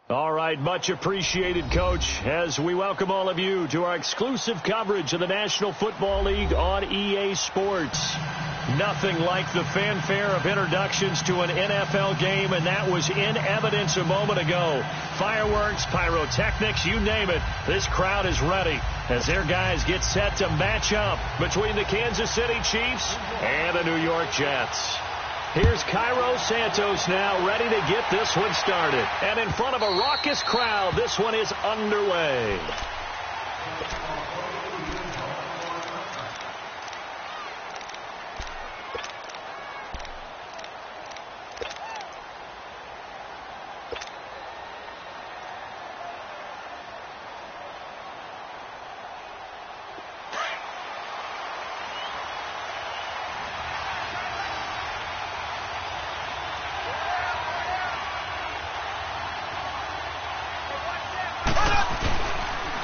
All right, much appreciated, Coach, as we welcome all of you to our exclusive coverage of the National Football League on EA Sports. Nothing like the fanfare of introductions to an NFL game, and that was in evidence a moment ago. Fireworks, pyrotechnics, you name it. This crowd is ready as their guys get set to match up between the Kansas City Chiefs and the New York Jets. Here's Cairo Santos now ready to get this one started. And in front of a raucous crowd, this one is underway.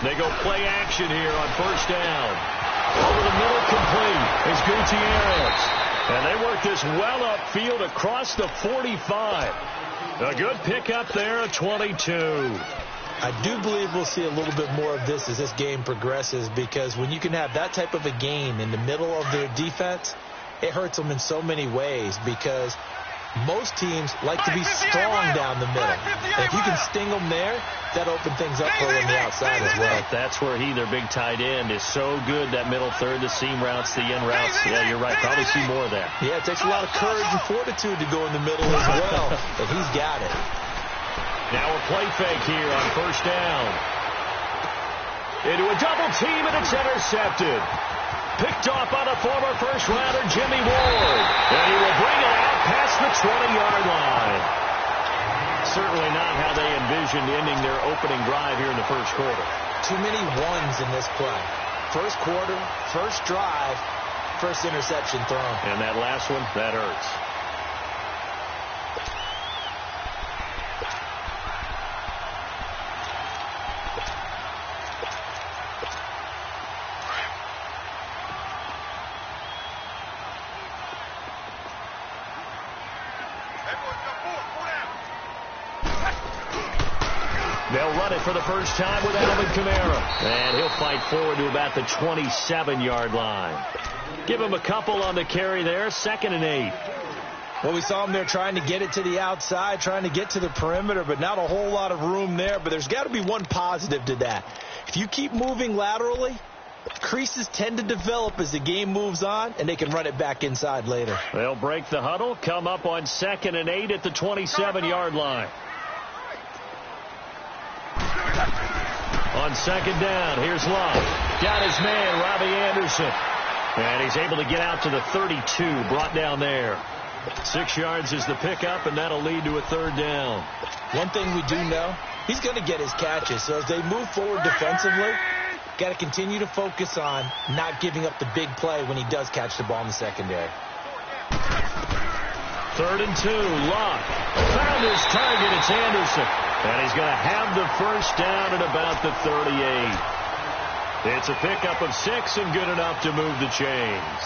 They go play action here on first down. Over the middle, complete is Gutierrez. And they work this well upfield across the 45. A good pickup there at 22. I do believe we'll see a little bit more of this as this game progresses, because when you can have that type of a gain in the middle of their defense, it hurts them in so many ways, because most teams like to be strong down the middle. And if you can sting them there, that opens things up for them on the outside as well. That's where their big tight end, is so good, that middle third, the seam routes, the in routes. Yeah, you're right. Probably see more of that. Yeah, it takes a lot of courage and fortitude to go in the middle as well, but he's got it. Now a play fake here on first down. Into a double team, and it's intercepted. Picked off by the former first-rounder Jimmy Ward. And he will bring it out past the 20-yard line. Certainly not how they envisioned ending their opening drive here in the first quarter. Too many ones in this play. First quarter, first drive, first interception thrown. And that last one, that hurts. They'll run it for the first time with Alvin Kamara. And he'll fight forward to about the 27-yard line. Give him a couple on the carry there. 2nd and 8. Well, we saw him there trying to get it to the outside, trying to get to the perimeter, but not a whole lot of room there. But there's got to be one positive to that. If you keep moving laterally, creases tend to develop as the game moves on, and they can run it back inside later. They'll break the huddle, come up on 2nd and 8 at the 27-yard line. On 2nd down, here's Love. Got his man, Robbie Anderson. And he's able to get out to the 32, brought down there. 6 yards is the pickup, and that'll lead to a 3rd down. One thing we do know, he's going to get his catches. So as they move forward defensively, got to continue to focus on not giving up the big play when he does catch the ball in the secondary. 3rd and 2, Love. Found his target, it's Anderson. And he's going to have the first down at about the 38. It's a pickup of 6 and good enough to move the chains.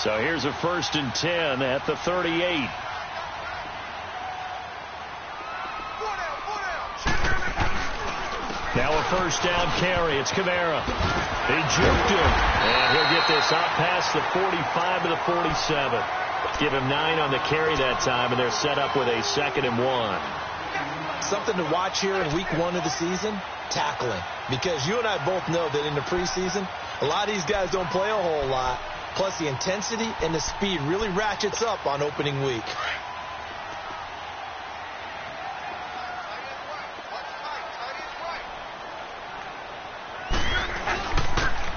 So here's a 1st and 10 at the 38. Now a first down carry. It's Kamara. He juked him. And he'll get this out past the 45 to the 47. Give him 9 on the carry that time, and they're set up with a 2nd and 1. Something to watch here in week 1 of the season, tackling. Because you and I both know that in the preseason, a lot of these guys don't play a whole lot. Plus the intensity and the speed really ratchets up on opening week.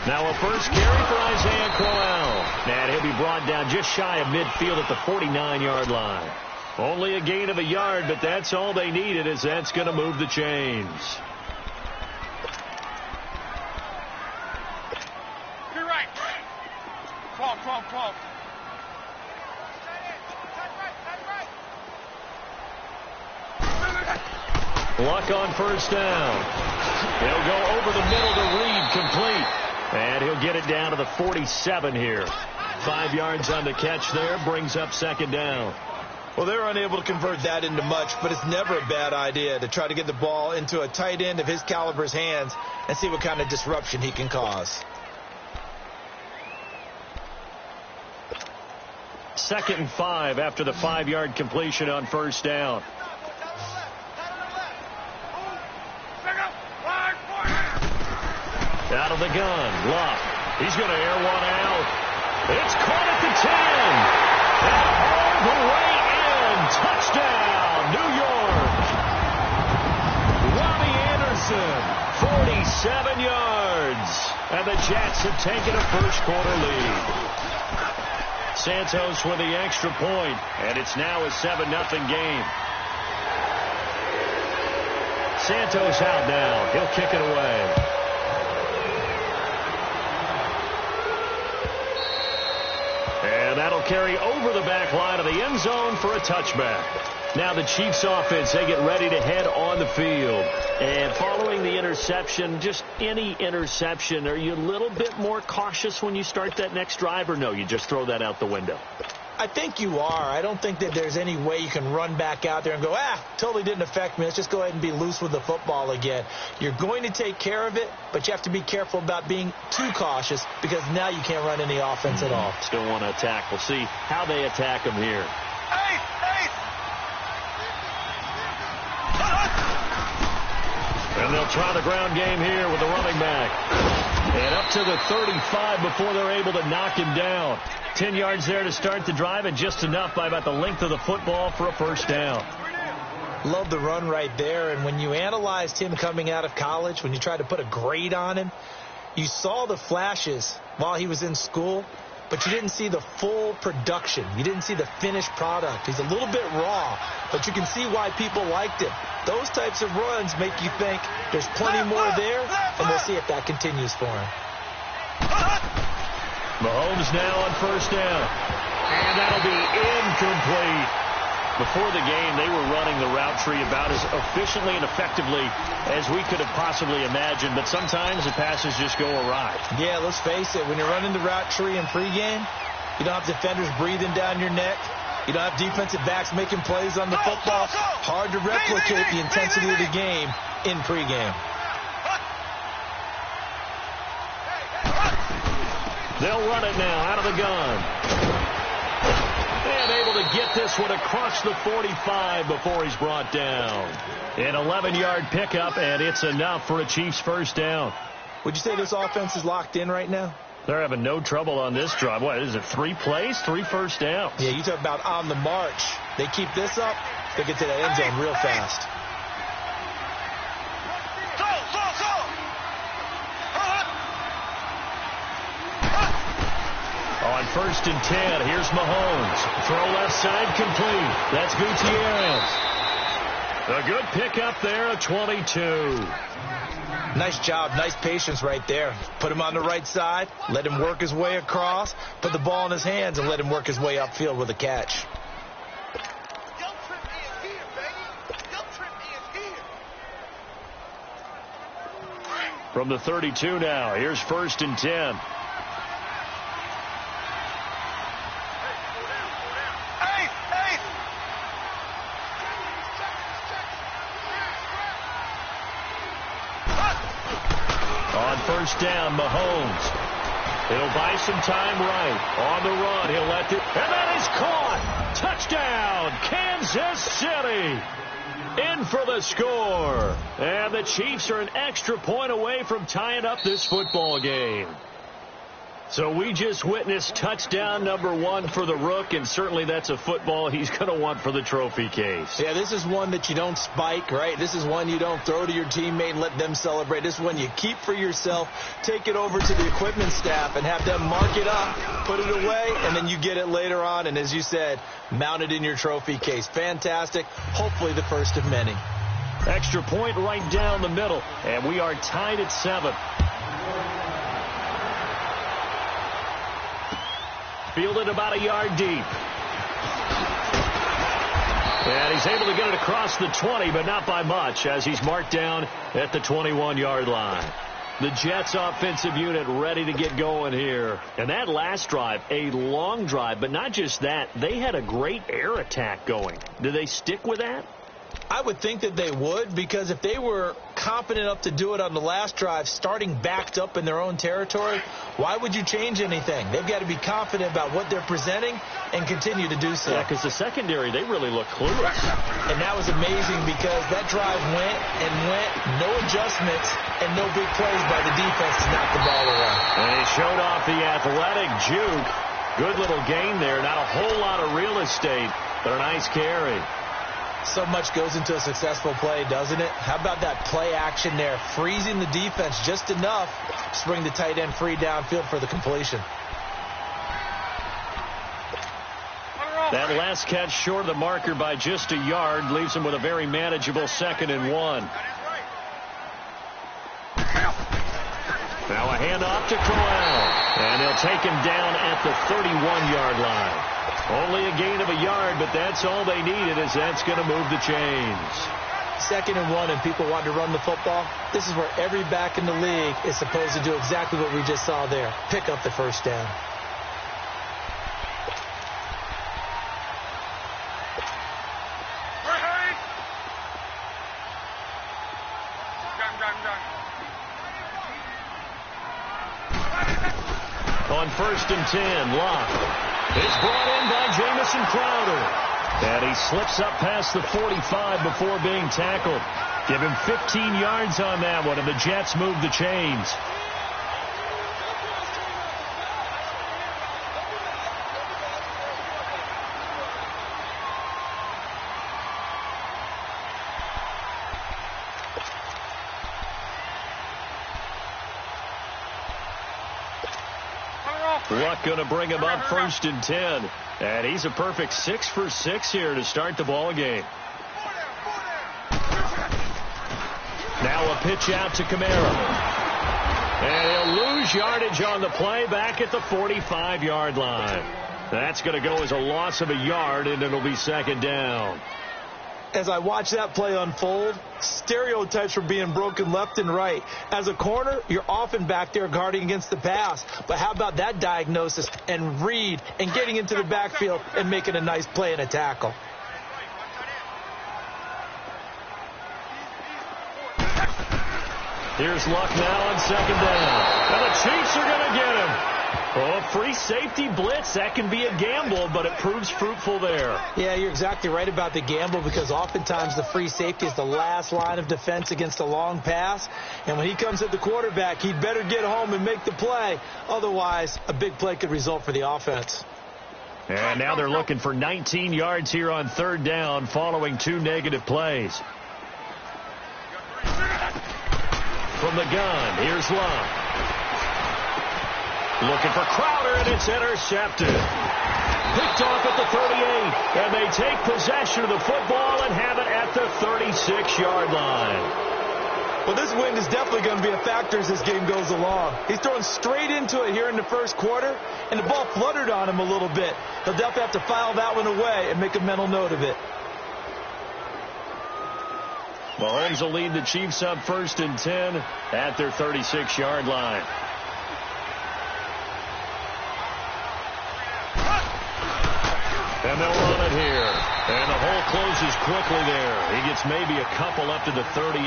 Now a first carry for Isaiah Crowell. And he'll be brought down just shy of midfield at the 49-yard line. Only a gain of a yard, but that's all they needed, as that's going to move the chains. You're right. Come on. Luck on first down. He'll go over the middle to Reed, complete. And he'll get it down to the 47 here. 5 yards on the catch there, brings up second down. Well, they were unable to convert that into much, but it's never a bad idea to try to get the ball into a tight end of his caliber's hands and see what kind of disruption he can cause. 2nd and 5 after the 5-yard completion on first down. Out of the gun, Luck. He's going to air one out. It's caught at the 10. And all the way in. Touchdown, New York. Robbie Anderson, 47 yards. And the Jets have taken a first-quarter lead. Santos with the extra point, and it's now a 7-0 game. Santos out now. He'll kick it away. And that'll carry over the back line of the end zone for a touchback. Now the Chiefs offense, they get ready to head on the field. And following the interception, just any interception, are you a little bit more cautious when you start that next drive, or no, you just throw that out the window? I think you are. I don't think that there's any way you can run back out there and go, totally didn't affect me. Let's just go ahead and be loose with the football again. You're going to take care of it, but you have to be careful about being too cautious because now you can't run any offense at all. Still want to attack. We'll see how they attack him here. And they'll try the ground game here with the running back. And up to the 35 before they're able to knock him down. 10 yards there to start the drive, and just enough by about the length of the football for a first down. Love the run right there. And when you analyzed him coming out of college, when you tried to put a grade on him, you saw the flashes while he was in school, but you didn't see the full production. You didn't see the finished product. He's a little bit raw, but you can see why people liked him. Those types of runs make you think there's plenty more there, and we'll see if that continues for him. Mahomes now on first down. And that'll be incomplete. Before the game, they were running the route tree about as efficiently and effectively as we could have possibly imagined, but sometimes the passes just go awry. Yeah, let's face it. When you're running the route tree in pregame, you don't have defenders breathing down your neck. You don't have defensive backs making plays on the football. Hard to replicate the intensity of the game in pregame. They'll run it now out of the gun. And able to get this one across the 45 before he's brought down. An 11-yard pickup, and it's enough for a Chiefs first down. Would you say this offense is locked in right now? They're having no trouble on this drive. What is it, 3 plays, 3 first downs? Yeah, you talk about on the march. They keep this up, they get to that end zone real fast. On 1st and 10, here's Mahomes. Throw left side complete. That's Gutierrez. A good pickup there at 22. Nice job, nice patience right there. Put him on the right side, let him work his way across, put the ball in his hands, and let him work his way upfield with a catch. From the 32 now, here's 1st and 10. First down, Mahomes. He'll buy some time right. On the run, he'll let it. And that is caught. Touchdown, Kansas City. In for the score. And the Chiefs are an extra point away from tying up this football game. So we just witnessed touchdown number 1 for the Rook, and certainly that's a football he's going to want for the trophy case. Yeah, this is one that you don't spike, right? This is one you don't throw to your teammate and let them celebrate. This is one you keep for yourself, take it over to the equipment staff and have them mark it up, put it away, and then you get it later on. And as you said, mount it in your trophy case. Fantastic. Hopefully the first of many. Extra point right down the middle, and we are tied at 7. Fielded about a yard deep. And he's able to get it across the 20, but not by much, as he's marked down at the 21-yard line. The Jets offensive unit ready to get going here. And that last drive, a long drive, but not just that. They had a great air attack going. Do they stick with that? I would think that they would, because if they were confident enough to do it on the last drive, starting backed up in their own territory, why would you change anything? They've got to be confident about what they're presenting and continue to do so. Yeah, because the secondary, they really look clueless. And that was amazing because that drive went and went, no adjustments and no big plays by the defense to knock the ball away. And he showed off the athletic juke. Good little gain there. Not a whole lot of real estate, but a nice carry. So much goes into a successful play, doesn't it? How about that play action there? Freezing the defense just enough to bring the tight end free downfield for the completion. That last catch short of the marker by just a yard leaves him with a very manageable 2nd and 1. Now a handoff to Crowell. And they'll take him down at the 31-yard line. Only a gain of a yard, but that's all they needed, as that's going to move the chains. 2nd and 1 and people want to run the football. This is where every back in the league is supposed to do exactly what we just saw there. Pick up the first down. On 1st and 10, Locke is brought in by Jamison Crowder. And he slips up past the 45 before being tackled. Give him 15 yards on that one, and the Jets move the chains. Luck going to bring him up 1st and 10. And he's a perfect 6 for 6 here to start the ball game. Now a pitch out to Kamara. And he'll lose yardage on the play back at the 45-yard line. That's going to go as a loss of a yard, and it'll be 2nd down. As I watch that play unfold, stereotypes were being broken left and right. As a corner, you're often back there guarding against the pass. But how about that diagnosis and read and getting into the backfield and making a nice play and a tackle? Here's Luck now on 2nd down. And the Chiefs are going to get him. Oh, free safety blitz, that can be a gamble, but it proves fruitful there. Yeah, you're exactly right about the gamble, because oftentimes the free safety is the last line of defense against a long pass. And when he comes at the quarterback, he'd better get home and make the play. Otherwise, a big play could result for the offense. And now they're looking for 19 yards here on 3rd down following 2 negative plays. From the gun, here's Love. Looking for Crowder, and it's intercepted. Picked off at the 38, and they take possession of the football and have it at the 36-yard line. Well, this wind is definitely going to be a factor as this game goes along. He's throwing straight into it here in the 1st quarter, and the ball fluttered on him a little bit. He'll definitely have to file that one away and make a mental note of it. Mahomes will lead the Chiefs up 1st and 10 at their 36-yard line. And they'll run it here. And the hole closes quickly there. He gets maybe a couple up to the 38.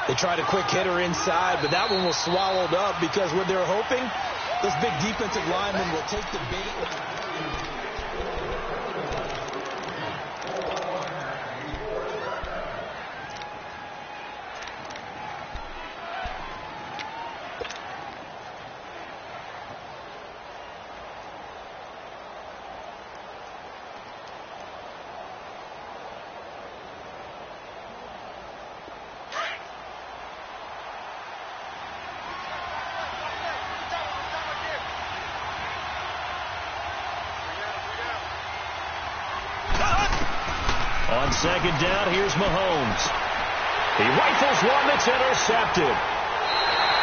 They tried a quick hitter inside, but that one was swallowed up because what they're hoping, this big defensive lineman will take the bait. On 2nd down, here's Mahomes. He rifles one that's intercepted.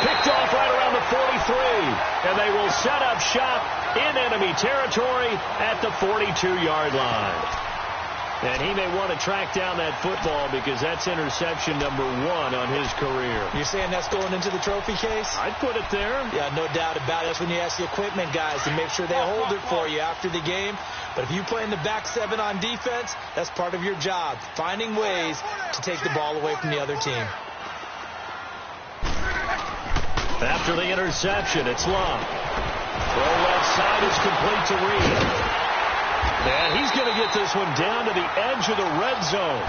Picked off right around the 43. And they will set up shop in enemy territory at the 42-yard line. And he may want to track down that football because that's interception number 1 on his career. You're saying that's going into the trophy case? I'd put it there. Yeah, no doubt about it. That's when you ask the equipment guys to make sure they hold it for you after the game. But if you play in the back 7 on defense, that's part of your job, finding ways to take the ball away from the other team. After the interception, it's Love. Throw left side is complete to Reed. And he's going to get this one down to the edge of the red zone.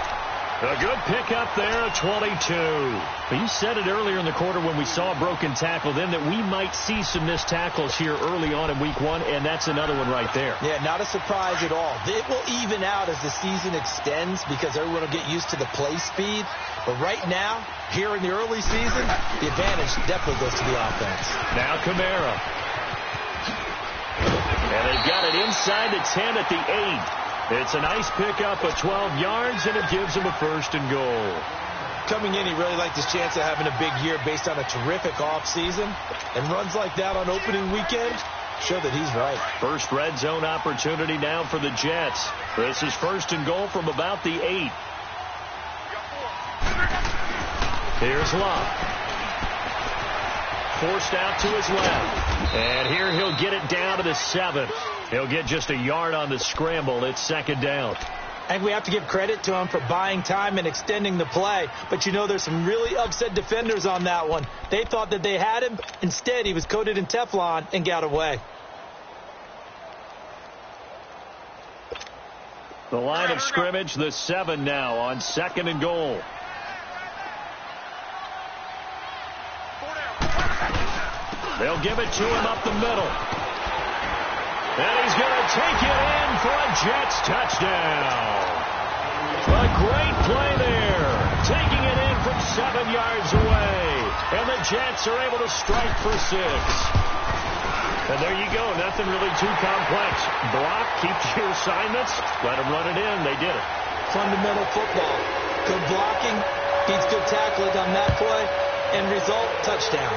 A good pickup there at 22. You said it earlier in the quarter when we saw a broken tackle then that we might see some missed tackles here early on in week 1, and that's another one right there. Yeah, not a surprise at all. It will even out as the season extends because everyone will get used to the play speed. But right now, here in the early season, the advantage definitely goes to the offense. Now Kamara. And they've got it inside the 10 at the 8. It's a nice pickup of 12 yards, and it gives him a 1st and goal. Coming in, he really liked his chance of having a big year based on a terrific offseason. And runs like that on opening weekend show that he's right. First red zone opportunity now for the Jets. This is 1st and goal from about the 8. Here's Love. Forced out to his left. And here he'll get it down to the 7. He'll get just a yard on the scramble. It's 2nd down. I think we have to give credit to him for buying time and extending the play. But you know there's some really upset defenders on that one. They thought that they had him. Instead, he was coated in Teflon and got away. The line of scrimmage, the 7 now on 2nd and goal. They'll give it to him up the middle. And he's going to take it in for a Jets touchdown. A great play there. Taking it in from 7 yards away. And the Jets are able to strike for 6. And there you go. Nothing really too complex. Block, keep your assignments. Let them run it in. They did it. Fundamental football. Good blocking. Beats good tackling on that play. End result, touchdown.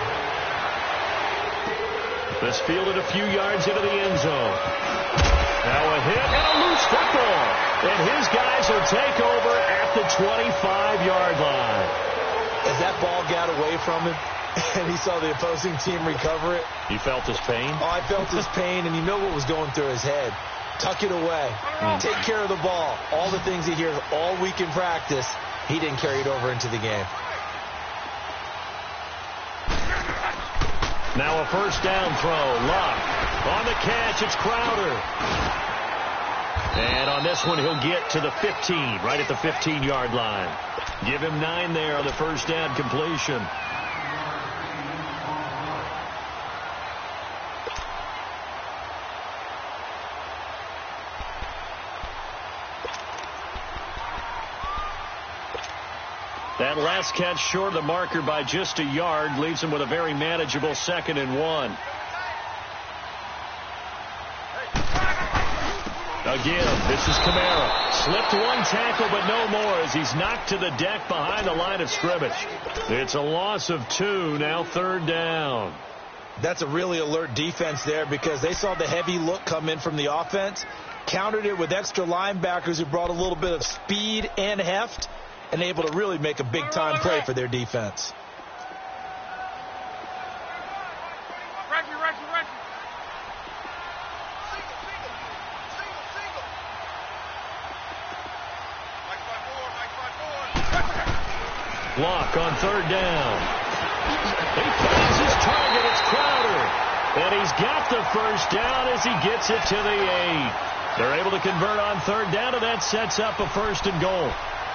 This fielded a few yards into the end zone. Now a hit and a loose football. And his guys will take over at the 25-yard line. As that ball got away from him and he saw the opposing team recover it. You felt his pain? Oh, I felt his pain, and you know what was going through his head. Tuck it away. Take care of the ball. All the things he hears all week in practice, he didn't carry it over into the game. Now a 1st down throw. Luck. On the catch, it's Crowder. And on this one, he'll get to the 15, right at the 15-yard line. Give him 9 there on the 1st down completion. That last catch short of the marker by just a yard leaves him with a very manageable 2nd and 1. Again, this is Kamara. Slipped one tackle, but no more as he's knocked to the deck behind the line of scrimmage. It's a loss of 2, now 3rd down. That's a really alert defense there because they saw the heavy look come in from the offense, countered it with extra linebackers who brought a little bit of speed and heft, and able to really make a big-time play for their defense. Block on 3rd down. He finds his target. It's Crowder. And he's got the 1st down as he gets it to the 8. They're able to convert on 3rd down, and that sets up a 1st and goal.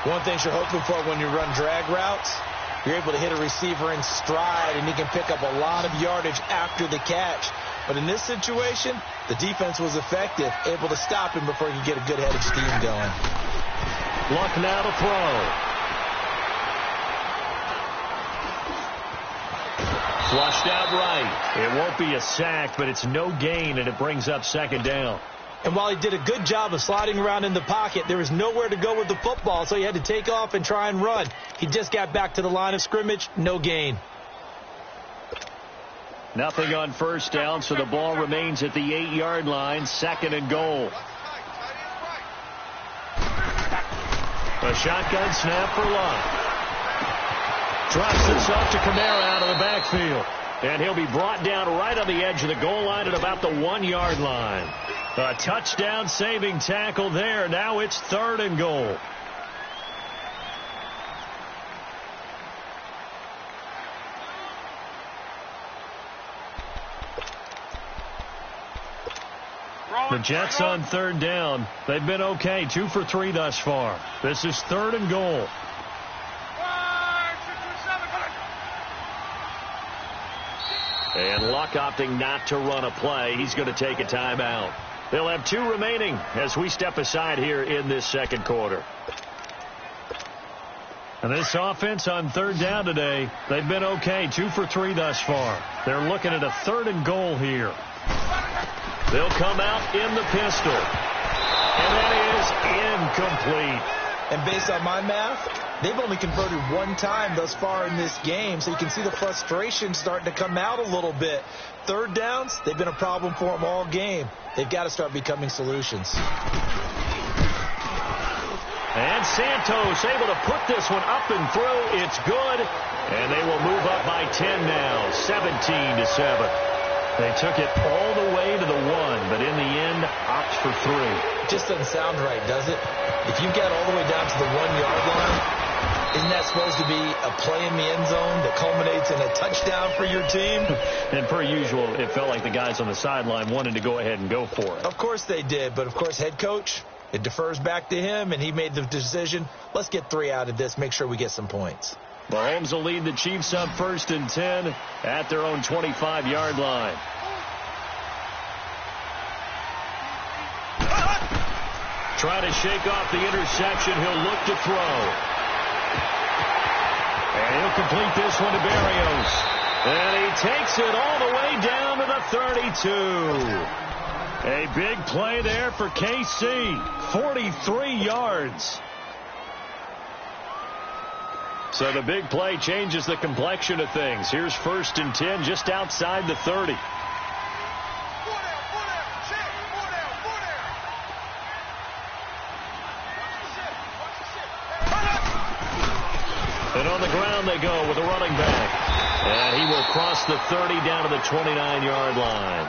One thing you're hoping for when you run drag routes, you're able to hit a receiver in stride, and he can pick up a lot of yardage after the catch. But in this situation, the defense was effective, able to stop him before he could get a good head of steam going. Luck now to throw. Flushed out right. It won't be a sack, but it's no gain, and it brings up 2nd down. And while he did a good job of sliding around in the pocket, there was nowhere to go with the football, so he had to take off and try and run. He just got back to the line of scrimmage, no gain. Nothing on 1st down, so the ball remains at the 8-yard line, 2nd and goal. A shotgun snap for Luck. Drops himself to Kamara out of the backfield. And he'll be brought down right on the edge of the goal line at about the 1-yard line. A touchdown saving tackle there. Now it's 3rd and goal. The Jets on 3rd down. They've been okay. 2 for 3 thus far. This is 3rd and goal. And Luck opting not to run a play. He's going to take a timeout. They'll have 2 remaining as we step aside here in this 2nd quarter. And this offense on 3rd down today, they've been okay. 2 for 3 thus far. They're looking at a 3rd and goal here. They'll come out in the pistol. And that is incomplete. And based on my math, they've only converted 1 time thus far in this game, so you can see the frustration starting to come out a little bit. 3rd downs, they've been a problem for them all game. They've got to start becoming solutions. And Santos able to put this one up and through. It's good. And they will move up by 10 now, 17-7. They took it all the way to the 1, but in the end, opts for 3. It just doesn't sound right, does it? If you get all the way down to the 1-yard line, isn't that supposed to be a play in the end zone that culminates in a touchdown for your team? And per usual, it felt like the guys on the sideline wanted to go ahead and go for it. Of course they did, but of course head coach, it defers back to him, and he made the decision, let's get 3 out of this, make sure we get some points. Mahomes will lead the Chiefs up 1st and 10 at their own 25-yard line. Try to shake off the interception. He'll look to throw. And he'll complete this one to Berrios. And he takes it all the way down to the 32. A big play there for KC. 43 yards. So the big play changes the complexion of things. Here's 1st and 10 just outside the 30. And on the ground they go with a running back. And he will cross the 30 down to the 29-yard line.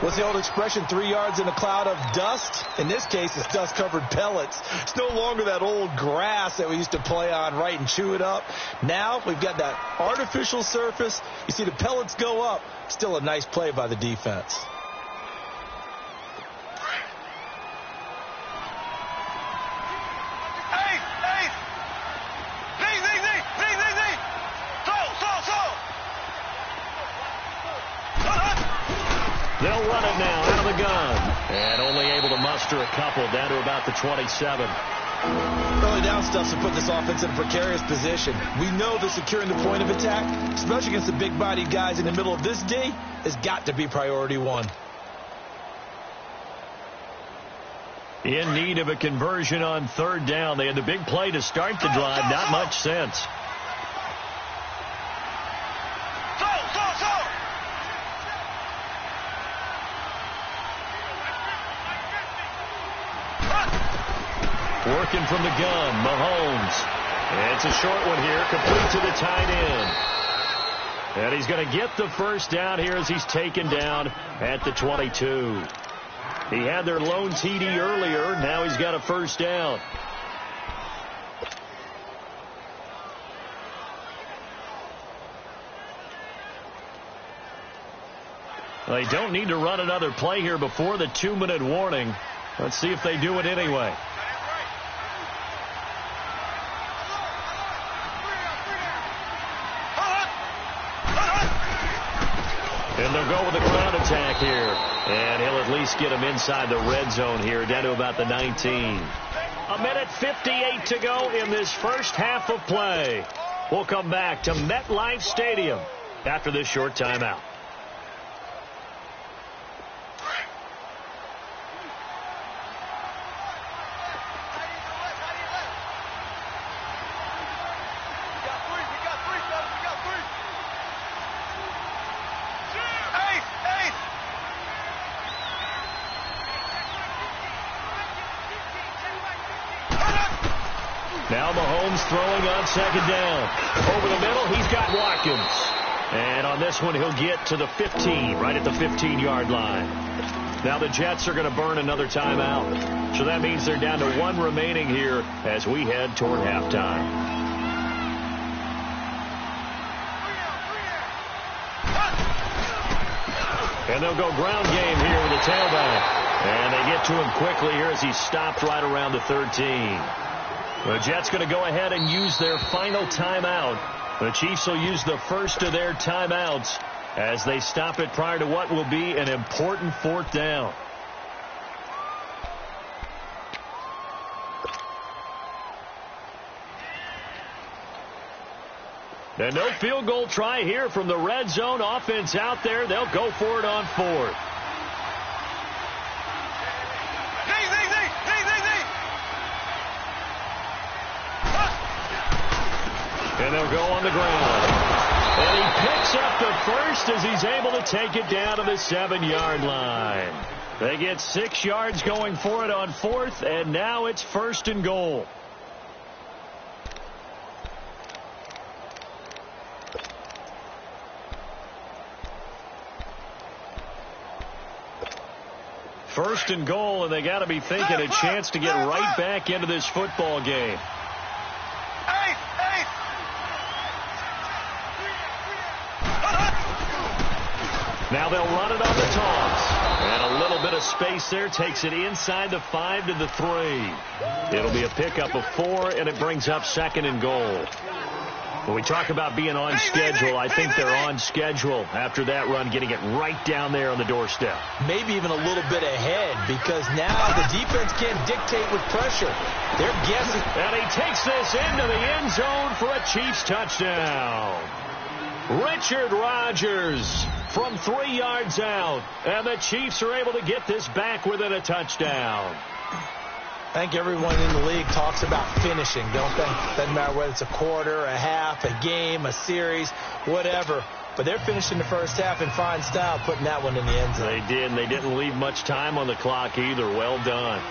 What's the old expression, 3 yards in a cloud of dust? In this case, it's dust-covered pellets. It's no longer that old grass that we used to play on, right, and chew it up. Now we've got that artificial surface. You see the pellets go up. Still a nice play by the defense. They'll run it now out of the gun. And only able to muster a couple down to about the 27. Early down stuff to put this offense in a precarious position. We know that securing the point of attack, especially against the big-bodied guys in the middle of this day, has got to be priority 1. In need of a conversion on 3rd down. They had the big play to start the drive. Not much sense. Working from the gun, Mahomes. And it's a short one here, complete to the tight end. And he's going to get the 1st down here as he's taken down at the 22. He had their lone TD earlier. Now he's got a 1st down. They don't need to run another play here before the 2-minute warning. Let's see if they do it anyway. And they'll go with the ground attack here. And he'll at least get him inside the red zone here, down to about the 19. 1:58 to go in this first half of play. We'll come back to MetLife Stadium after this short timeout. Now Mahomes throwing on second down. Over the middle, he's got Watkins. And on this one, he'll get to the 15, right at the 15-yard line. Now the Jets are going to burn another timeout. So that means they're down to one remaining here as we head toward halftime. And they'll go ground game here with the tailback. And they get to him quickly here as he's stopped right around the 13. The Jets going to go ahead and use their final timeout. The Chiefs will use the first of their timeouts as they stop it prior to what will be an important fourth down. And no field goal try here from the red zone. Offense out there. They'll go for it on fourth. And they'll go on the ground. And he picks up the first as he's able to take it down to the 7-yard line. They get 6 yards going for it on fourth, and now it's first and goal. First and goal, and they got to be thinking a chance to get right back into this football game. Now they'll run it on the toss. And a little bit of space there takes it inside the 5 to the 3. It'll be a pickup of 4, and it brings up second and goal. When we talk about being on schedule, I think they're on schedule after that run, getting it right down there on the doorstep. Maybe even a little bit ahead, because now the defense can't dictate with pressure. They're guessing. And he takes this into the end zone for a Chiefs touchdown. Richard Rodgers from 3 yards out, and the Chiefs are able to get this back within a touchdown. I think everyone in the league talks about finishing, don't they? Doesn't matter whether it's a quarter, a half, a game, a series, whatever. But they're finishing the first half in fine style, putting that one in the end zone. They did, and they didn't leave much time on the clock either. Well done.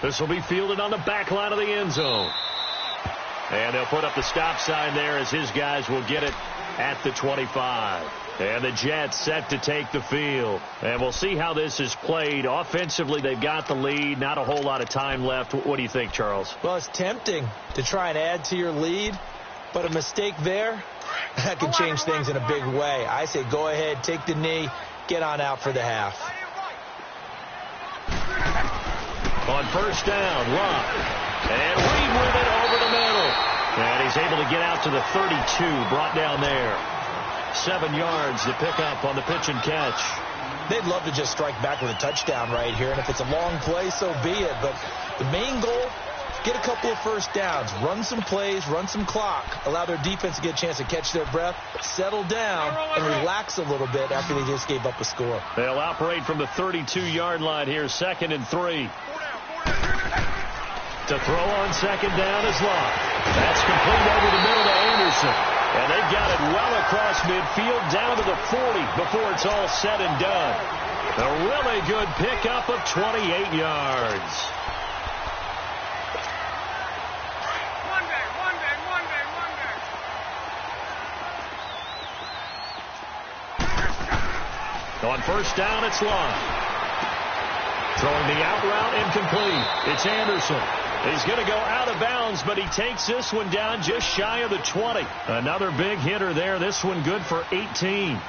This will be fielded on the back line of the end zone. And they'll put up the stop sign there as his guys will get it at the 25. And the Jets set to take the field. And we'll see how this is played. Offensively, they've got the lead. Not a whole lot of time left. What do you think, Charles? Well, it's tempting to try and add to your lead. But a mistake there, that can change things in a big way. I say go ahead, take the knee, get on out for the half. On first down, Love. And Reed with it over the middle. And he's able to get out to the 32, brought down there. 7 yards to pick up on the pitch and catch. They'd love to just strike back with a touchdown right here, and if it's a long play, so be it. But the main goal, get a couple of first downs, run some plays, run some clock, allow their defense to get a chance to catch their breath, settle down, and relax a little bit after they just gave up a score. They'll operate from the 32-yard line here, 2nd and 3. To throw on second down is Love. That's complete over the middle to Anderson. And they've got it well across midfield down to the 40 before it's all said and done. A really good pickup of 28 yards. One day. On first down, it's Love. Throwing the out route incomplete. It's Anderson. He's going to go out of bounds, but he takes this one down just shy of the 20. Another big hitter there. This one good for 18.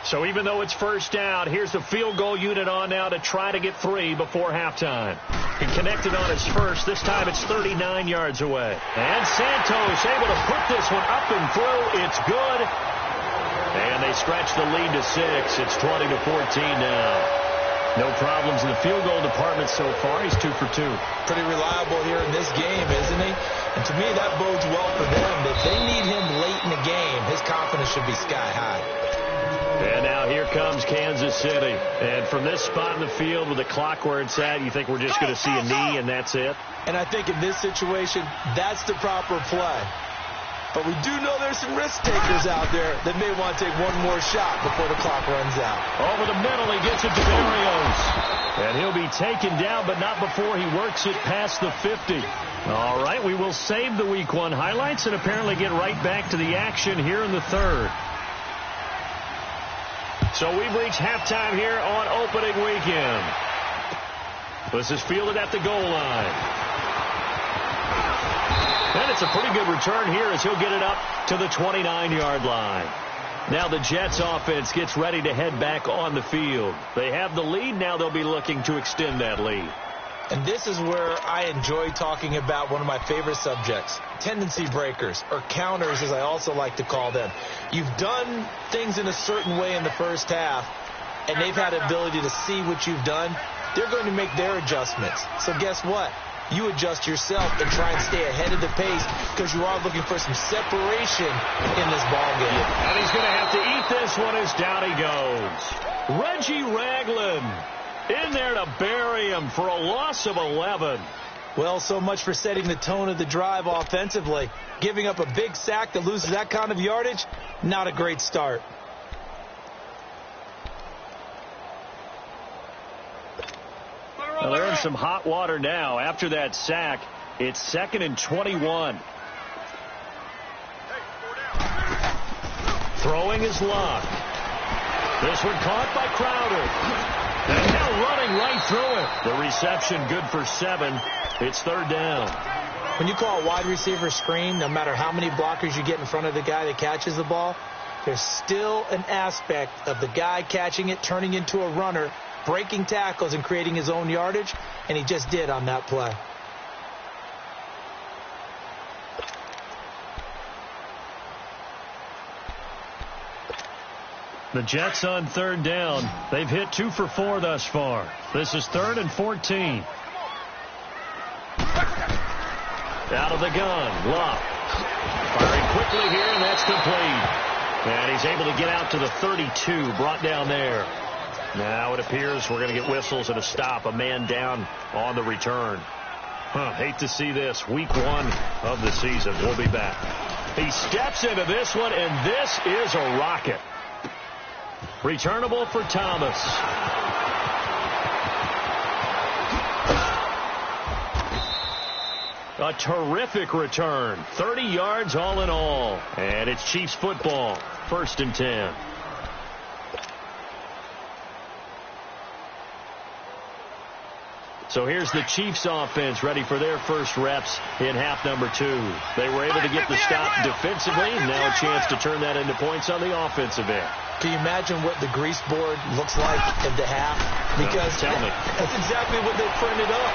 So even though it's first down, here's the field goal unit on now to try to get 3 before halftime. He connected on his first. This time it's 39 yards away. And Santos able to put this one up and through. It's good. And they stretch the lead to 6. It's 20-14 now. No problems in the field goal department so far. He's 2 for 2. Pretty reliable here in this game, isn't he? And to me, that bodes well for them. If they need him late in the game, his confidence should be sky high. And now here comes Kansas City. And from this spot in the field with the clock where it's at, you think we're just going to see a knee and that's it? And I think in this situation, that's the proper play. But we do know there's some risk takers out there that may want to take one more shot before the clock runs out. Over the middle, he gets it to Barrios. And he'll be taken down, but not before he works it past the 50. All right, we will save the Week 1 highlights and apparently get right back to the action here in the third. So we've reached halftime here on opening weekend. This is fielded at the goal line. And it's a pretty good return here as he'll get it up to the 29-yard line. Now the Jets offense gets ready to head back on the field. They have the lead. Now they'll be looking to extend that lead. And this is where I enjoy talking about one of my favorite subjects, tendency breakers, or counters as I also like to call them. You've done things in a certain way in the first half, and they've had the ability to see what you've done. They're going to make their adjustments. So guess what? You adjust yourself and try and stay ahead of the pace because you are looking for some separation in this ball game. And he's going to have to eat this one as down he goes. Reggie Ragland in there to bury him for a loss of 11. Well, so much for setting the tone of the drive offensively. Giving up a big sack that loses that kind of yardage, not a great start. Well, they're in some hot water now. After that sack, it's 2nd and 21. Throwing is Luck. This one caught by Crowder. And now running right through it. The reception good for 7. It's 3rd down. When you call a wide receiver screen, no matter how many blockers you get in front of the guy that catches the ball, there's still an aspect of the guy catching it, turning into a runner, breaking tackles and creating his own yardage, and he just did on that play. The Jets on 3rd down. They've hit 2 for 4 thus far. This is 3rd and 14. Out of the gun, Luck. Firing quickly here, and that's complete. And he's able to get out to the 32, brought down there. Now it appears we're going to get whistles and a stop. A man down on the return. Hate to see this. Week 1 of the season. We'll be back. He steps into this one, and this is a rocket. Returnable for Thomas. A terrific return. 30 yards all in all. And it's Chiefs football. 1st and 10. So here's the Chiefs offense ready for their first reps in half number 2. They were able to get the stop defensively. Now a chance to turn that into points on the offensive end. Can you imagine what the grease board looks like at the half? Because tell me. That's exactly what they printed up.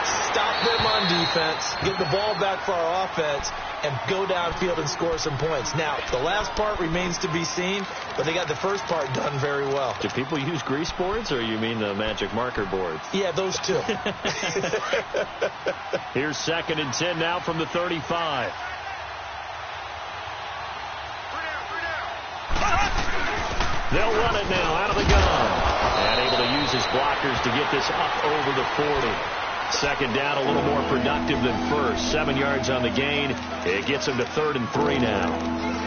Stop them on defense, get the ball back for our offense, and go downfield and score some points. Now, the last part remains to be seen, but they got the first part done very well. Do people use grease boards, or you mean the magic marker boards? Yeah, those two. Here's 2nd and 10 now from the 35. They'll run it now out of the gun. And able to use his blockers to get this up over the 40. 2nd down, a little more productive than 1st. 7 yards on the gain. It gets him to 3rd and 3 now.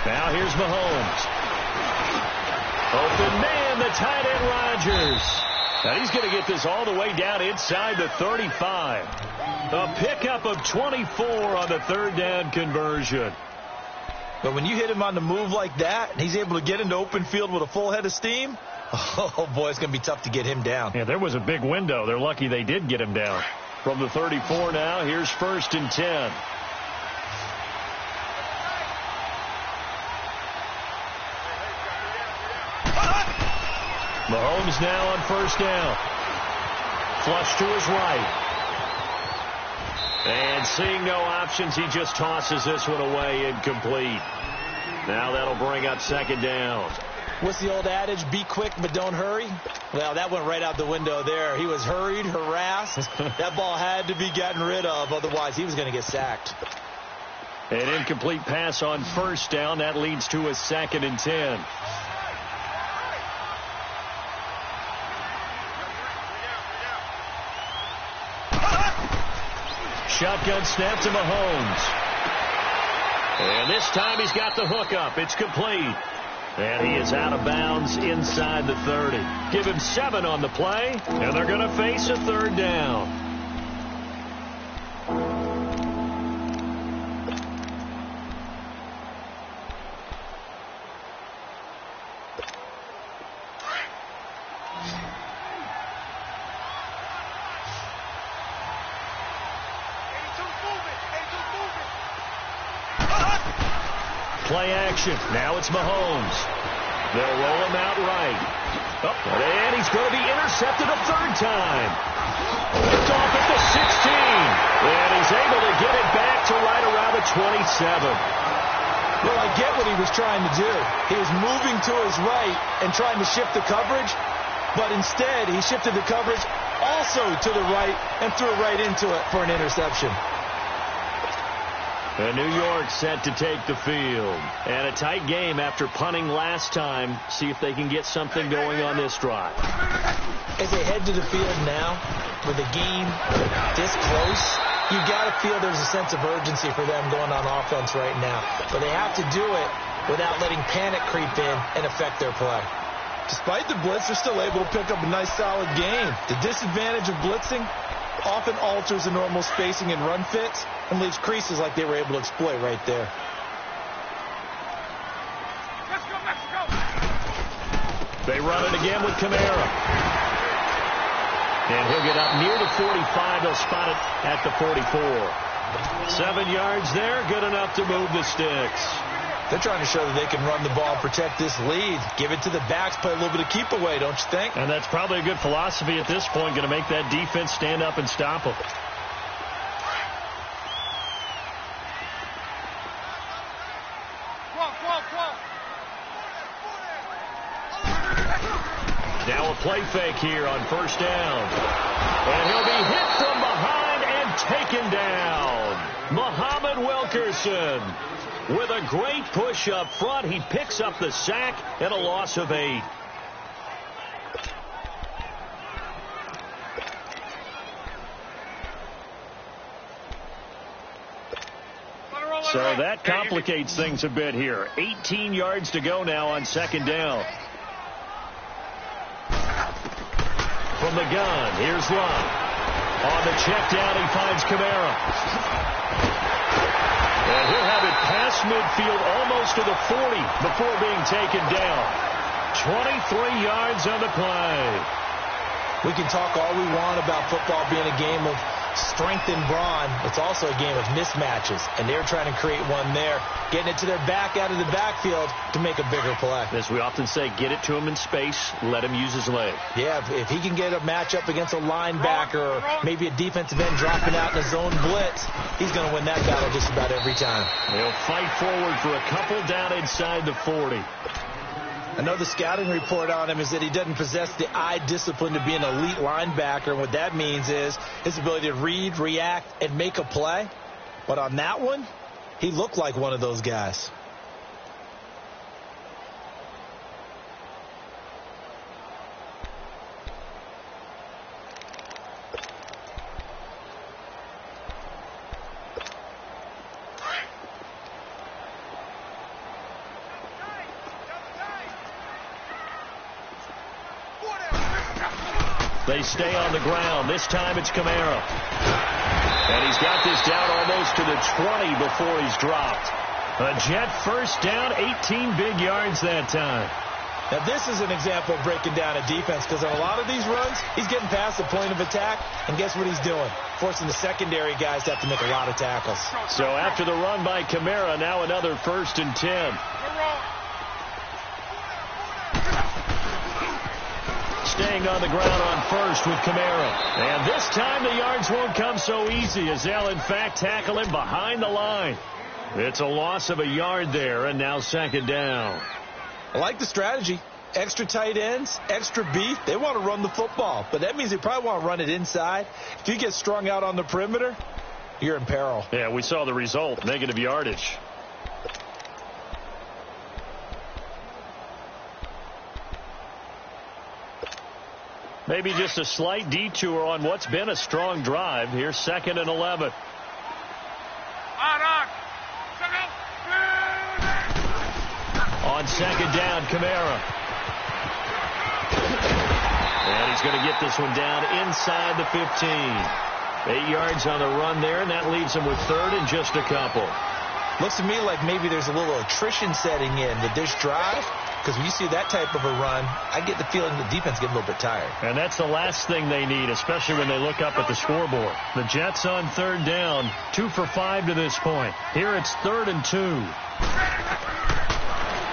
Now here's Mahomes. Open man, the tight end Rodgers. Now he's going to get this all the way down inside the 35. A pickup of 24 on the 3rd down conversion. But when you hit him on the move like that, and he's able to get into open field with a full head of steam, oh boy, it's going to be tough to get him down. Yeah, there was a big window. They're lucky they did get him down. From the 34 now, here's 1st and 10. Mahomes now on 1st down. Flush to his right. And seeing no options, he just tosses this one away, incomplete. Now that'll bring up second down. What's the old adage? Be quick, but don't hurry. Well, that went right out the window there. He was hurried, harassed. That ball had to be gotten rid of. Otherwise, he was going to get sacked. An incomplete pass on first down. That leads to a 2nd and 10. Shotgun snap to Mahomes. And this time he's got the hook up. It's complete. And he is out of bounds inside the 30. Give him 7 on the play, and they're going to face a 3rd down. Play action. Now it's Mahomes. They'll roll him out right. Oh, and he's going to be intercepted a 3rd time. Picked off at the 16. And he's able to get it back to right around the 27. Well, I get what he was trying to do. He was moving to his right and trying to shift the coverage. But instead, he shifted the coverage also to the right and threw right into it for an interception. And New York set to take the field. And a tight game after punting last time. See if they can get something going on this drive. As they head to the field now, with the game this close, you got to feel there's a sense of urgency for them going on offense right now. But they have to do it without letting panic creep in and affect their play. Despite the blitz, they're still able to pick up a nice, solid game. The disadvantage of blitzing often alters the normal spacing and run fits and leaves creases like they were able to exploit right there. Let's go, Mexico! They run it again with Kamara. And he'll get up near the 45. They'll spot it at the 44. 7 yards there, good enough to move the sticks. They're trying to show that they can run the ball and protect this lead. Give it to the backs, play a little bit of keep away, don't you think? And that's probably a good philosophy at this point, going to make that defense stand up and stop them. Now a play fake here on first down. And he'll be hit from behind and taken down. Muhammad Wilkerson. With a great push up front, he picks up the sack and a loss of 8. So that complicates things a bit here. 18 yards to go now on second down. From the gun, here's Love. On the check down, he finds Kamara. And he'll have it past midfield almost to the 40 before being taken down. 23 yards on the play. We can talk all we want about football being a game of strength and brawn. It's also a game of mismatches, and they're trying to create one there, getting it to their back out of the backfield to make a bigger play. As we often say, get it to him in space, let him use his leg. Yeah, if he can get a matchup against a linebacker or maybe a defensive end dropping out in a zone blitz, he's going to win that battle just about every time. He'll fight forward for a couple down inside the 40. I know the scouting report on him is that he doesn't possess the eye discipline to be an elite linebacker. And what that means is his ability to read, react, and make a play. But on that one, he looked like one of those guys. They stay on the ground. This time it's Kamara. And he's got this down almost to the 20 before he's dropped. A Jet first down, 18 big yards that time. Now this is an example of breaking down a defense, because on a lot of these runs, he's getting past the point of attack, and guess what he's doing? Forcing the secondary guys to have to make a lot of tackles. So after the run by Kamara, now another 1st and 10. staying on the ground on first with Kamara. And this time the yards won't come so easy as they'll, in fact, tackle him behind the line. It's a loss of a yard there, and now second down. I like the strategy. Extra tight ends, extra beef. They want to run the football, but that means they probably want to run it inside. If you get strung out on the perimeter, you're in peril. Yeah, we saw the result, negative yardage. Maybe just a slight detour on what's been a strong drive. Here's 2nd and 11. On second down, Kamara. And he's going to get this one down inside the 15. 8 yards on the run there, and that leaves him with 3rd and just a couple. Looks to me like maybe there's a little attrition setting in with this drive, because when you see that type of a run, I get the feeling the defense getting a little bit tired. And that's the last thing they need, especially when they look up at the scoreboard. The Jets on 3rd down, 2 for 5 to this point. Here it's 3rd and 2.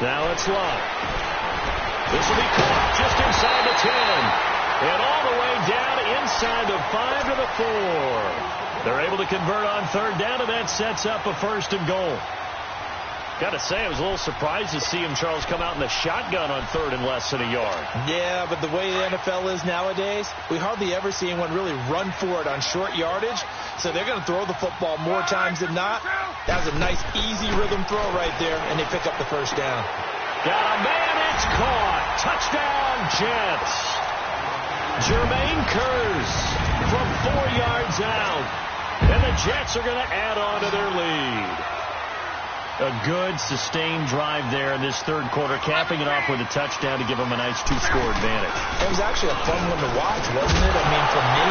Now it's Love. This will be caught just inside the 10. And all the way down inside the 5 to the 4. They're able to convert on 3rd down, and that sets up a 1st and goal. Got to say, I was a little surprised to see him, Charles, come out in the shotgun on 3rd and less than a yard. Yeah, but the way the NFL is nowadays, we hardly ever see anyone really run for it on short yardage. So they're going to throw the football more times than not. That was a nice, easy rhythm throw right there, and they pick up the 1st down. Got a man, it's caught. Touchdown, Jets. Jermaine Kearse from 4 yards out. And the Jets are going to add on to their lead. A good, sustained drive there in this 3rd quarter, capping it off with a touchdown to give them a nice 2-score advantage. It was actually a fun one to watch, wasn't it? I mean, for me,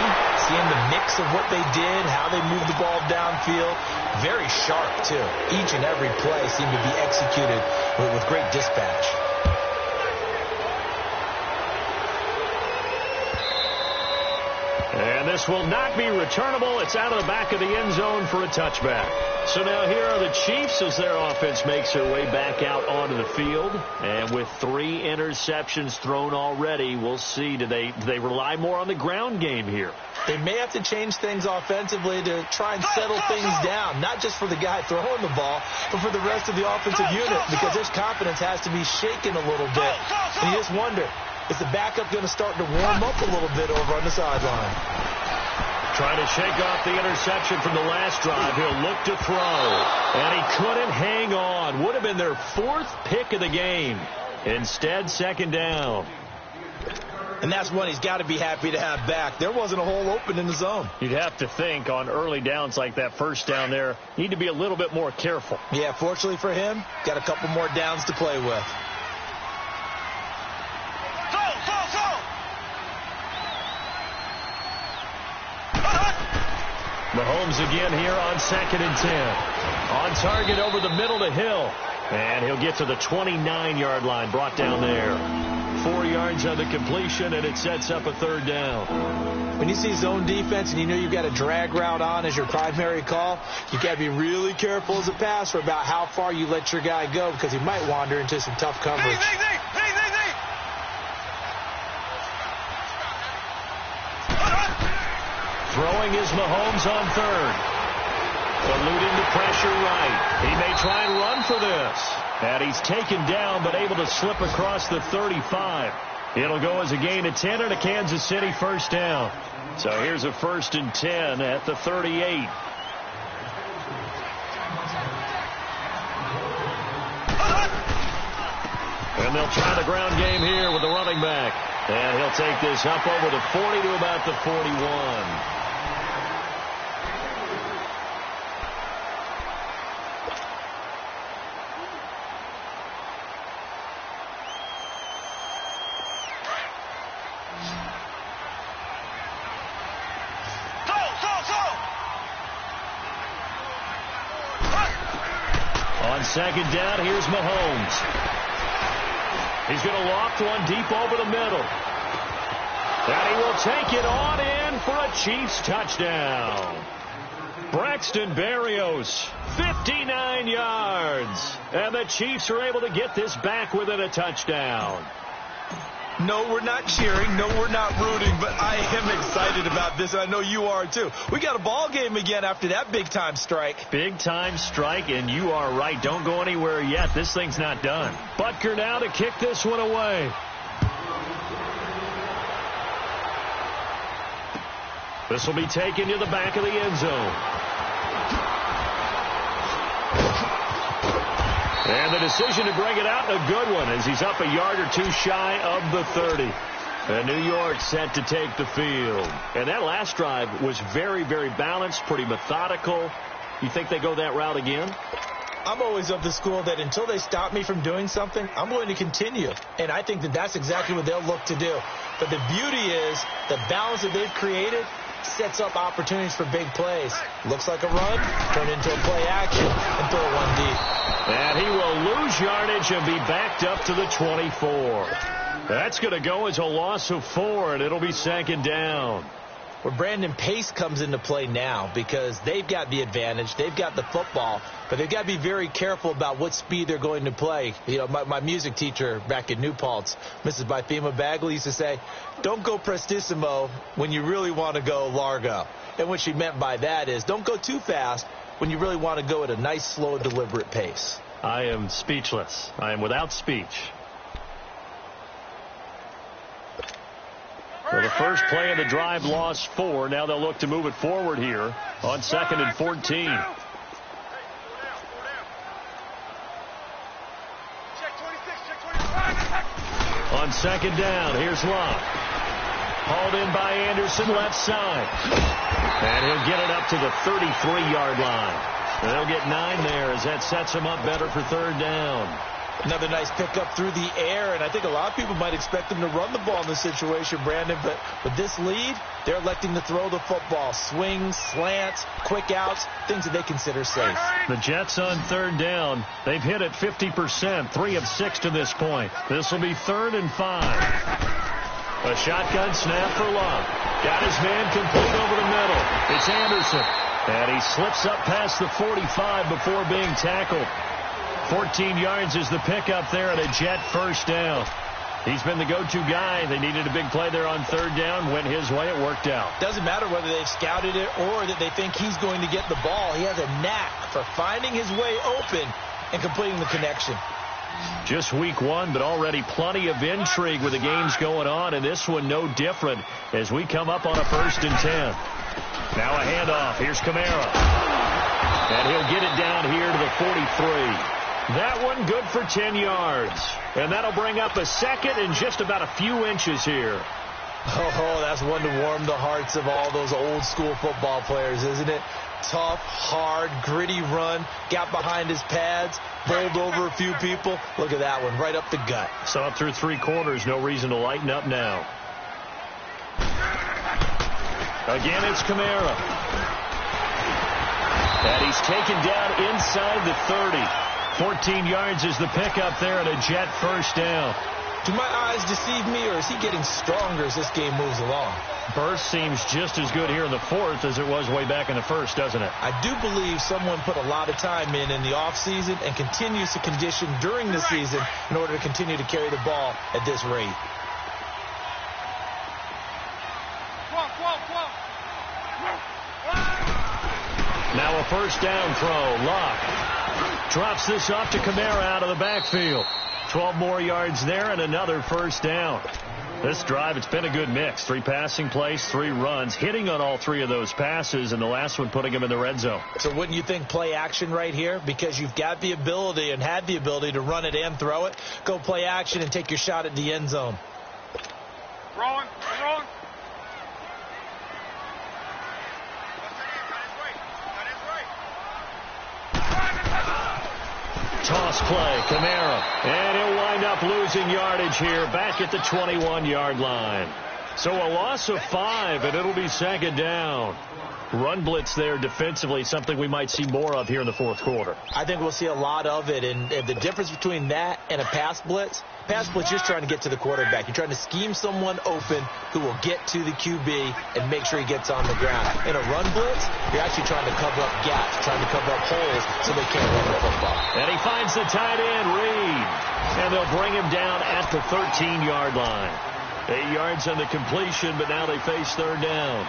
seeing the mix of what they did, how they moved the ball downfield, very sharp, too. Each and every play seemed to be executed with great dispatch. And this will not be returnable. It's out of the back of the end zone for a touchback. So now here are the Chiefs as their offense makes their way back out onto the field. And with 3 interceptions thrown already, we'll see. Do they rely more on the ground game here? They may have to change things offensively to try and settle things down, not just for the guy throwing the ball, but for the rest of the offensive unit, because their confidence has to be shaken a little bit. And you just wonder, is the backup going to start to warm up a little bit over on the sideline? Trying to shake off the interception from the last drive. He'll look to throw. And he couldn't hang on. Would have been their 4th pick of the game. Instead, 2nd down. And that's one he's got to be happy to have back. There wasn't a hole open in the zone. You'd have to think on early downs like that 1st down there, need to be a little bit more careful. Yeah, fortunately for him, got a couple more downs to play with. Mahomes again here on 2nd and 10. On target over the middle to Hill. And he'll get to the 29-yard line, brought down there. 4 yards on the completion, and it sets up a 3rd down. When you see zone defense and you know you've got a drag route on as your primary call, you got to be really careful as a passer about how far you let your guy go, because he might wander into some tough coverage. Throwing is Mahomes on 3rd. Eluding the pressure right. He may try and run for this. And he's taken down, but able to slip across the 35. It'll go as a gain of 10 and a Kansas City 1st down. So here's a 1st and 10 at the 38. And they'll try the ground game here with the running back. And he'll take this up over the 40 to about the 41. On 2nd down, here's Mahomes. He's going to loft one deep over the middle. And he will take it on in for a Chiefs touchdown. Braxton Berrios, 59 yards. And the Chiefs are able to get this back within a touchdown. No, we're not cheering. No, we're not rooting. But I am excited about this. I know you are, too. We got a ball game again after that big-time strike. Big-time strike, and you are right. Don't go anywhere yet. This thing's not done. Butker now to kick this one away. This will be taken to the back of the end zone. And the decision to bring it out, a good one, as he's up a yard or two shy of the 30. And New York set to take the field. And that last drive was very, very balanced, pretty methodical. You think they go that route again? I'm always of the school that until they stop me from doing something, I'm going to continue. And I think that that's exactly what they'll look to do. But the beauty is the balance that they've created sets up opportunities for big plays. Looks like a run, turn into a play action, and throw one deep. And he will lose yardage and be backed up to the 24. That's going to go as a loss of 4, and it'll be second down. Where Brandon Pace comes into play now because they've got the advantage. They've got the football, but they've got to be very careful about what speed they're going to play. You know, my music teacher back in New Paltz, Mrs. Bythema Bagley, used to say, don't go prestissimo when you really want to go largo. And what she meant by that is don't go too fast when you really want to go at a nice, slow, deliberate pace. I am speechless. I am without speech. Well, the first play of the drive lost 4. Now they'll look to move it forward here on 2nd and 14. On 2nd down, here's Locke. Hauled in by Anderson, left side. And he'll get it up to the 33-yard line. And they'll get 9 there as that sets him up better for 3rd down. Another nice pickup through the air, and I think a lot of people might expect them to run the ball in this situation, Brandon, but with this lead, they're electing to throw the football. Swings, slants, quick outs, things that they consider safe. The Jets on 3rd down. They've hit it 50%, 3 of 6 to this point. This will be 3rd and 5. A shotgun snap for Locke. Got his man complete over the middle. It's Anderson, and he slips up past the 45 before being tackled. 14 yards is the pickup there and a Jet first down. He's been the go-to guy. They needed a big play there on 3rd down. Went his way. It worked out. Doesn't matter whether they've scouted it or that they think he's going to get the ball. He has a knack for finding his way open and completing the connection. Just week 1, but already plenty of intrigue with the games going on, and this one no different as we come up on a 1st and 10. Now a handoff. Here's Kamara. And he'll get it down here to the 43. That one good for 10 yards. And that'll bring up a 2nd and just about a few inches here. Oh, that's one to warm the hearts of all those old school football players, isn't it? Tough, hard, gritty run. Got behind his pads, bowled over a few people. Look at that one, right up the gut. Saw it through 3 quarters. No reason to lighten up now. Again, it's Kamara. And he's taken down inside the 30. 14 yards is the pickup there and a Jet first down. Do my eyes deceive me, or is he getting stronger as this game moves along? Burst seems just as good here in the 4th as it was way back in the 1st, doesn't it? I do believe someone put a lot of time in the offseason and continues to condition during the season in order to continue to carry the ball at this rate. Now a first down throw. Locke drops this off to Kamara out of the backfield. 12 more yards there and another first down. This drive, it's been a good mix. 3 passing plays, 3 runs, hitting on all 3 of those passes, and the last one putting him in the red zone. So wouldn't you think play action right here? Because you've got the ability and had the ability to run it and throw it. Go play action and take your shot at the end zone. Rolling. Toss play, Kamara, and he'll wind up losing yardage here back at the 21-yard line. So a loss of 5, and it'll be 2nd down. Run blitz there defensively, something we might see more of here in the 4th quarter. I think we'll see a lot of it, and the difference between that and a pass blitz, you're trying to get to the quarterback. You're trying to scheme someone open who will get to the QB and make sure he gets on the ground. In a run blitz, you're actually trying to cover up gaps, trying to cover up holes so they can't run the football. And he finds the tight end, Reed. And they'll bring him down at the 13-yard line. 8 yards on the completion, but now they face third down.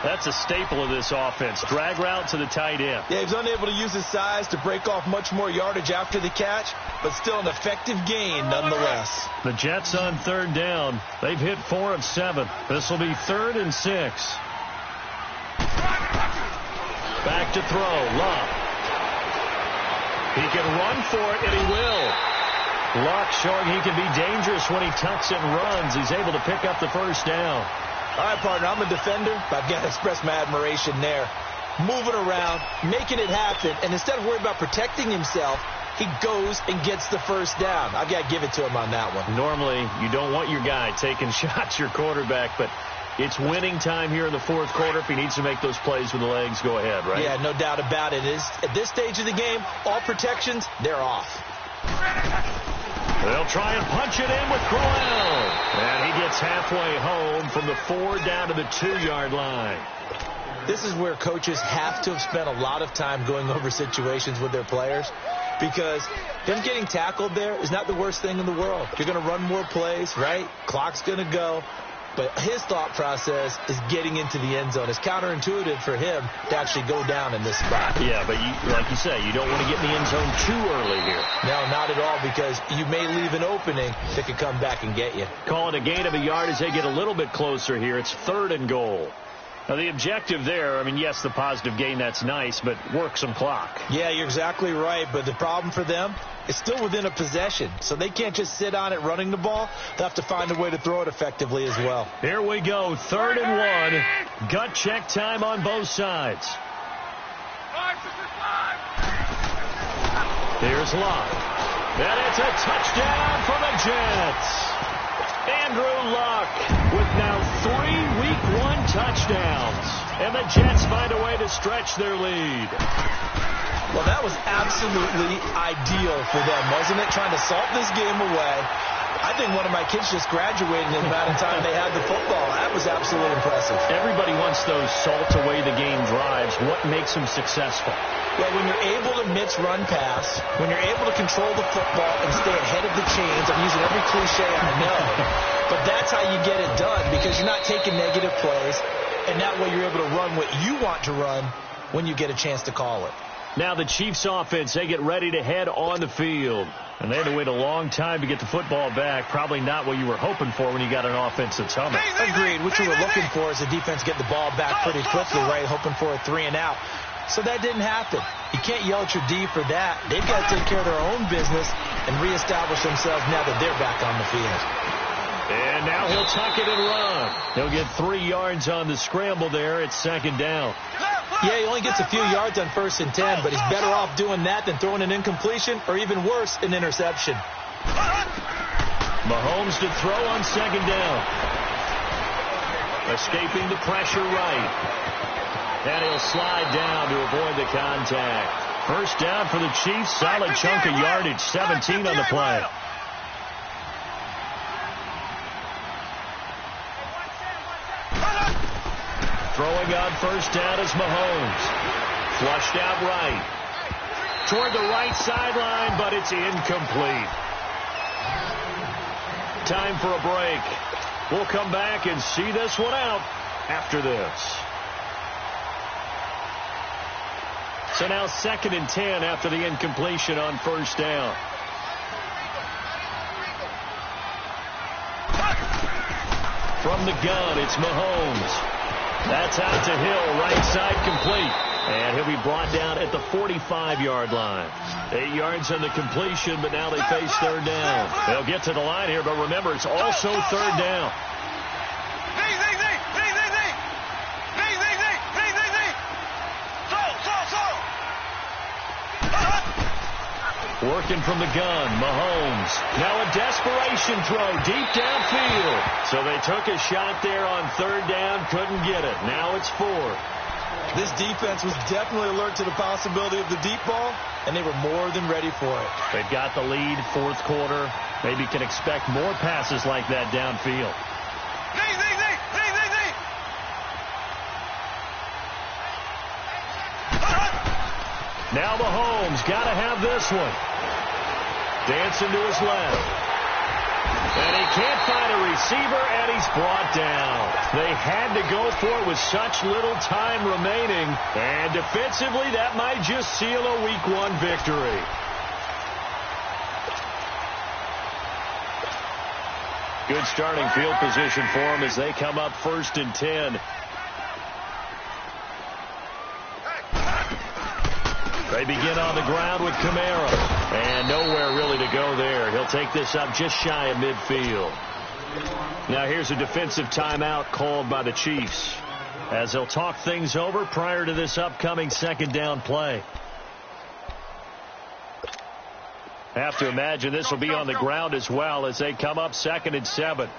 That's a staple of this offense. Drag route to the tight end. Yeah, he's unable to use his size to break off much more yardage after the catch, but still an effective gain nonetheless. The Jets on third down. They've hit 4 of 7. This will be 3rd and 6. Back to throw. Luck. He can run for it, and he will. Luck showing he can be dangerous when he tucks and runs. He's able to pick up the first down. All right, partner, I'm a defender, but I've got to express my admiration there. Moving around, making it happen, and instead of worrying about protecting himself, he goes and gets the first down. I've got to give it to him on that one. Normally, you don't want your guy taking shots, your quarterback, but it's winning time here in the fourth quarter. If he needs to make those plays with the legs, go ahead, right? Yeah, no doubt about it. At this stage of the game, all protections, they're off. They'll try and punch it in with Crowell. And he gets halfway home from the 4 down to the 2-yard line. This is where coaches have to have spent a lot of time going over situations with their players, because him getting tackled there is not the worst thing in the world. You're going to run more plays, right? Clock's going to go. But his thought process is getting into the end zone. It's counterintuitive for him to actually go down in this spot. Yeah, but like you say, you don't want to get in the end zone too early here. No, not at all, because you may leave an opening that could come back and get you. Call it a gain of a yard as they get a little bit closer here. It's 3rd and goal. Now, the objective there, I mean, yes, the positive gain, that's nice, but work some clock. Yeah, you're exactly right, but the problem for them, it's still within a possession, so they can't just sit on it running the ball. They'll have to find a way to throw it effectively as well. Here we go, 3rd and 1. Gut check time on both sides. Here's Luck. And it's a touchdown for the Jets. Andrew Luck with now 3 Week 1 touchdowns. And the Jets find a way to stretch their lead. Well, that was absolutely ideal for them, wasn't it? Trying to salt this game away. I think one of my kids just graduated in the amount of time they had the football. That was absolutely impressive. Everybody wants those salt-away-the-game drives. What makes them successful? Well, when you're able to mix run pass, when you're able to control the football and stay ahead of the chains, I'm using every cliche I know, but that's how you get it done, because you're not taking negative plays, and that way you're able to run what you want to run when you get a chance to call it. Now the Chiefs offense, they get ready to head on the field. And they had to wait a long time to get the football back. Probably not what you were hoping for when you got an offense that's humming. Agreed. What you were looking for is the defense get the ball back pretty quickly, right? Hoping for a 3 and out. So that didn't happen. You can't yell at your D for that. They've got to take care of their own business and reestablish themselves now that they're back on the field. And now he'll tuck it and run. He'll get 3 yards on the scramble there. It's 2nd down. Yeah, he only gets a few yards on 1st and 10, but he's better off doing that than throwing an incompletion, or even worse, an interception. Mahomes to throw on 2nd down. Escaping the pressure right. And he'll slide down to avoid the contact. 1st down for the Chiefs. Solid chunk of yardage. 17 on the play. Throwing on 1st down is Mahomes. Flushed out right. Toward the right sideline, but it's incomplete. Time for a break. We'll come back and see this one out after this. So now 2nd and 10 after the incompletion on 1st down. From the gun, it's Mahomes. That's out to Hill, right side complete. And he'll be brought down at the 45-yard line. 8 yards on the completion, but now they face 3rd down. They'll get to the line here, but remember, it's also 3rd down. Working from the gun, Mahomes. Now a desperation throw deep downfield. So they took a shot there on 3rd down, couldn't get it. Now it's 4. This defense was definitely alert to the possibility of the deep ball, and they were more than ready for it. They've got the lead, 4th quarter. Maybe can expect more passes like that downfield. Now Mahomes got to have this one. Dancing to his left. And he can't find a receiver, and he's brought down. They had to go for it with such little time remaining. And defensively, that might just seal a Week 1 victory. Good starting field position for them as they come up 1st and 10. They begin on the ground with Kamara. And nowhere really to go there. He'll take this up just shy of midfield. Now here's a defensive timeout called by the Chiefs as they'll talk things over prior to this upcoming 2nd down play. Have to imagine this will be on the ground as well as they come up 2nd and 7.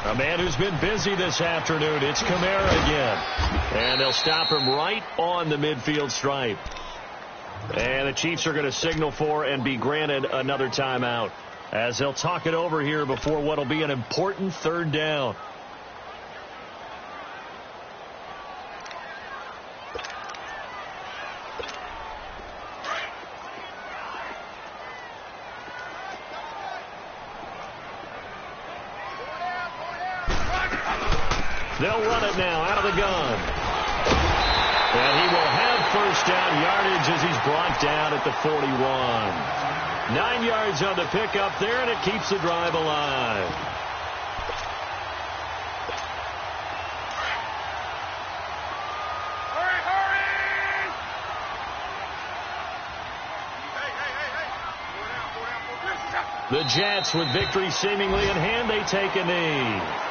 A man who's been busy this afternoon. It's Kamara again. And they'll stop him right on the midfield stripe. And the Chiefs are going to signal for and be granted another timeout as they'll talk it over here before what will be an important 3rd down. They'll run it now out of the gun. And he will have 1st down yardage as he's brought down at the 41. 9 yards on the pickup there, and it keeps the drive alive. Hurry, hurry! The Jets with victory seemingly in hand. They take a knee.